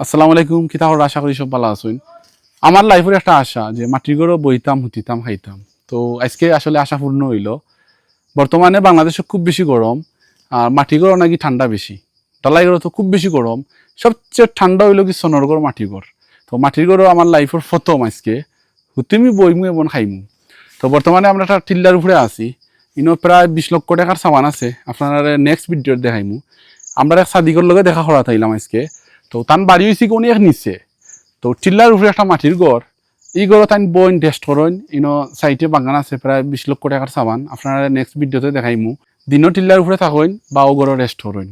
আসসালামু আলাইকুম। কিতাবর আশা করি সব ভালো আছেন। আমার লাইফের একটা আশা যে মাটির ঘরও বইতাম, হুতিতাম, খাইতাম। তো আজকে আসলে আশা পূর্ণ হইল। বর্তমানে বাংলাদেশে খুব বেশি গরম, আর মাটির ঘরও নাকি ঠান্ডা বেশি। ঢালাই ঘরও তো খুব বেশি গরম। সবচেয়ে ঠান্ডা হইল কি সোনারগড় মাটির ঘর। তো মাটির ঘরও আমার লাইফের প্রথম আজকে হুতিমি বইমু এবং খাইমু। তো বর্তমানে আমরা একটা টিল্লার উপরে আছি। ইনো প্রায় 20 লক্ষ টাকার সামান আছে। আপনারা নেক্সট ভিডিও দেখাইমু। আমরা এক সাদিকর লগে দেখা করা তাইলাম আজকে। তো তান বাড়ি হয়েছি কোন এক নিচে। তো টিল্লার উপরে একটা মাটির ঘর। এই ঘর তাই বইন টেস্ট করেন। ইনো সাইটে বাগান আছে প্রায় 20 লক্ষ টাকার সামান। আপনারা নেক্সট ভিডিওতে দেখাইমু। দিনও টিল্লার উপরে থাকেন বা ও ঘরে রেস্ট করেন।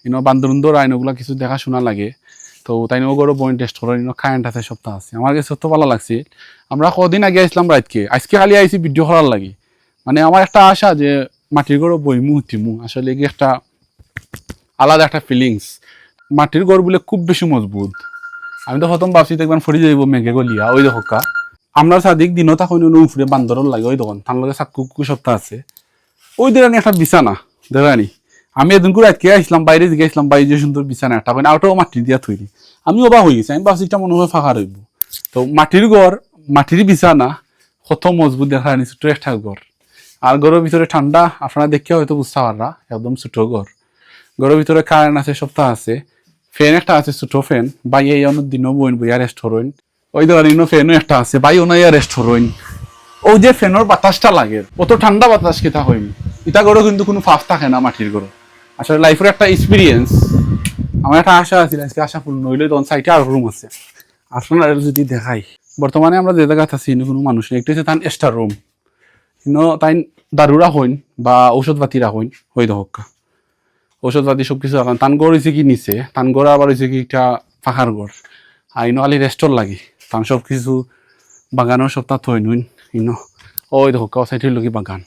ইনো বান্দরুন্দর আইন ওগুলা কিছু দেখাশোনা লাগে। তো তাই ও ঘরে বইন টেস্ট করেন। ইনো কারেন্ট আছে সপ্তাহ আছে। আমার কাছে তো ভালো লাগছে। আমরা কদিন আগে আসলাম রাতকে। আজকে খালি আইছি ভিডিও করার লাগে। মানে আমার একটা আশা যে মাটির ঘরও বইমু হুতিমু। আসলে কি একটা আলাদা একটা ফিলিংস। মাটির ঘর বলে খুব বেশি মজবুত। আমি তো প্রথম ভাবছি দেখবেন ফরি যাইব মেঘে গলিয়া ওই দেখো কা আমরা সাদিক দিনও তখন উফরে বান্দরর লাগে ওই তখন তার লগে চাকু সপ্তাহ আছে ওই দেখানি একটা বিছানা দেখানি। আমি এদিন করে আজকে আসলাম বাইরে দিকে আসলাম বাইরে যে সুন্দর বিছানা একটা মানে আউটাও মাটি দিয়া তৈরি। আমি অবাক হয়ে গেছি। আমি ভাবছি এটা মনে হয় ফাঁকা রইব। তো মাটির ঘর মাটির বিছানা কত মজবুত দেখা জানি ছোট একটা ঘর। আর ঘরের ভিতরে ঠান্ডা আপনারা দেখে হয়তো বুঝতে পাররা একদম ছোট ঘর। ঘরের ভিতরে কারেন্ট আছে সপ্তাহ আছে। ফ্যান একটা আছে ছোট ফ্যান বাই এই অনেক দিনও বইন বইয়া রেস্ট হরইন। ওই ধরেন ফ্যানও একটা আছে বাই ওনাইয়া রেস্ট হরইন। ও যে ফ্যানের বাতাসটা লাগে অত ঠান্ডা বাতাস কেতা হইনি। ইটা গরো কিন্তু কোনো ফাফ থাকে না মাটির গরো। আসলে লাইফের একটা এক্সপিরিয়েন্স। আমার একটা আশা আছে আজকে আশা পূর্ণ হইলে তখন সাইটে আর রুম আছে। আপনারা যদি দেখাই বর্তমানে আমরা যে জায়গায় আছি কোনো মানুষ নেই। একটা হচ্ছে তার এক্সট্রা রুম। কিন্তু তাই দারু রাখইন বা ঔষধ পাতি রাখইন হই দহকা ঔষধপাতি সব কিছু রাখেন। তান গড় হয়েছে কি নিচে তান গড় আবার হয়েছে কি একটা ফাঁকার গড়। আর ইনো খালি রেস্টর লাগে তান সব কিছু বাগানের সপ্তাহ থই নুন ইনো ওই দেখো সাইড হইল কি বাগান।